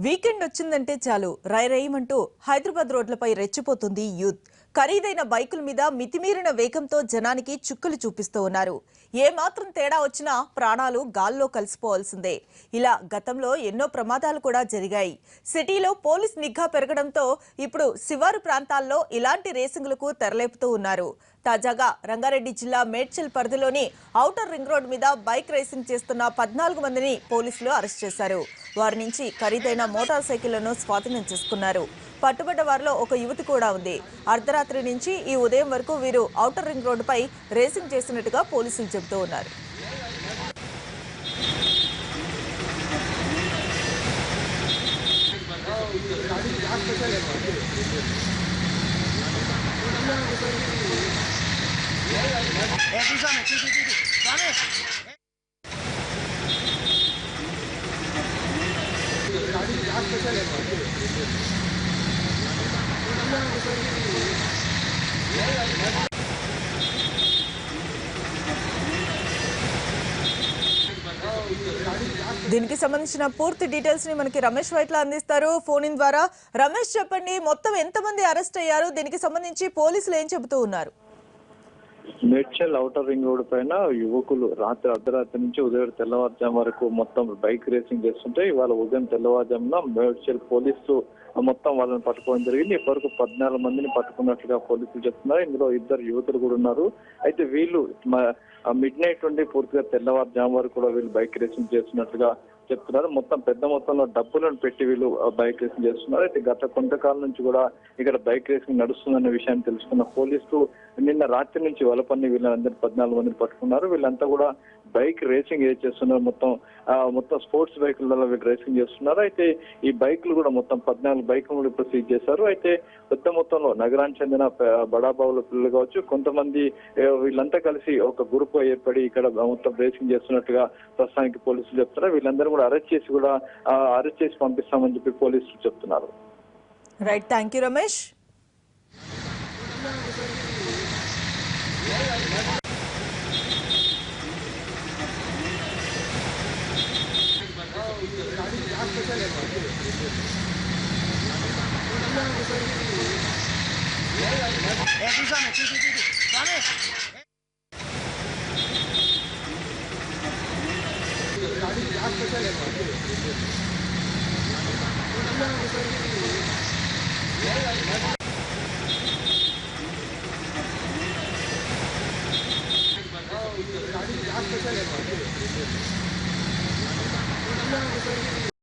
Weekend వచ్చిందంటే చాలు రైమంటూ హైదరాబాద్ రోడ్లపై రెచ్చిపోతుంది యూత్. ఖరీదైన బైకుల మీద మితిమీరిన వేగంతో జనానికి చుక్కలు చూపిస్తూ ఉన్నారు. ఏ మాత్రం తేడా వచ్చినా ప్రాణాలు గాల్లో కలిసిపోవాల్సిందే. ఇలా గతంలో ఎన్నో ప్రమాదాలు కూడా జరిగాయి. సిటీలో పోలీస్ నిఘా పెరగడంతో ఇప్పుడు శివారు ప్రాంతాల్లో ఇలాంటి రేసింగులకు తెరలేపుతూ ఉన్నారు. తాజాగా రంగారెడ్డి జిల్లా మేడ్చల్ పరిధిలోని ఔటర్ రింగ్ రోడ్ మీద బైక్ రేసింగ్ చేస్తున్న 14 మందిని పోలీసులు అరెస్ట్ చేశారు. వారి నుంచి ఖరీదైన మోటార్ సైకిళ్లను స్వాధీనం చేసుకున్నారు. పట్టుబడ్డ వారిలో ఒక యువతి కూడా ఉంది. అర్ధరాత్రి నుంచి ఈ ఉదయం వరకు వీరు ఔటర్ రింగ్ రోడ్డుపై రేసింగ్ చేసినట్టుగా పోలీసులు చెబుతూ ఉన్నారు. దీనికి సంబంధించిన పూర్తి డీటెయిల్స్ ని మనకి రమేష్ వైట్ల అందిస్తారు ఫోన్ ఇన్ ద్వారా. రమేష్, చెప్పండి, మొత్తం ఎంతమంది అరెస్ట్ అయ్యారు? దీనికి సంబంధించి పోలీసులు ఏం చెబుతూ ఉన్నారు? మేడ్చల్ ఔటర్ రింగ్ రోడ్ పైన యువకులు రాత్రి అర్ధరాత్రి నుంచి ఉదయం తెల్లవారుజాము వరకు మొత్తం బైక్ రేసింగ్ చేస్తుంటే ఇవాళ ఉదయం తెల్లవారుజామున మేడ్చల్ పోలీసు మొత్తం వాళ్ళని పట్టుకోవడం జరిగింది. ఇప్పటివరకు 14 మందిని పట్టుకున్నట్లుగా పోలీసులు చెప్తున్నారు. ఇందులో 2 యువతులు కూడా ఉన్నారు. అయితే వీళ్ళు మిడ్ నైట్ నుండి పూర్తిగా తెల్లవారుజాము వరకు కూడా వీళ్ళు బైక్ రేసింగ్ చేస్తున్నట్లుగా చెప్తున్నారు. మొత్తం పెద్ద మొత్తంలో డబ్బులను పెట్టి వీళ్ళు బైక్ రేసింగ్ చేస్తున్నారు. అయితే గత కొంతకాలం నుంచి కూడా ఇక్కడ బైక్ రేసింగ్ నడుస్తుందన్న విషయాన్ని తెలుసుకున్న పోలీసులు నిన్న రాత్రి నుంచి వలపన్ని వీళ్ళందరూ 14 మందిని పట్టుకున్నారు. వీళ్ళంతా కూడా బైక్ రేసింగ్ చేస్తున్నారు. మొత్తం స్పోర్ట్స్ బైకులలో వీళ్ళు రేసింగ్ చేస్తున్నారు. అయితే ఈ బైకులు కూడా మొత్తం 14 బైకులు ఇప్పుడు సీజ్ చేశారు. అయితే పెద్ద మొత్తంలో నగరానికి చెందిన బడాబాబుల పిల్లలు కావచ్చు, కొంతమంది వీళ్ళంతా కలిసి ఒక గ్రూప్ ఏర్పడి ఇక్కడ మొత్తం రేసింగ్ చేస్తున్నట్టుగా ప్రస్తుతానికి పోలీసులు చెప్తున్నారు. వీళ్ళందరూ కూడా అరెస్ట్ చేసి పంపిస్తామని చెప్పి పోలీసులు చెప్తున్నారు. Right, thank you Ramesh.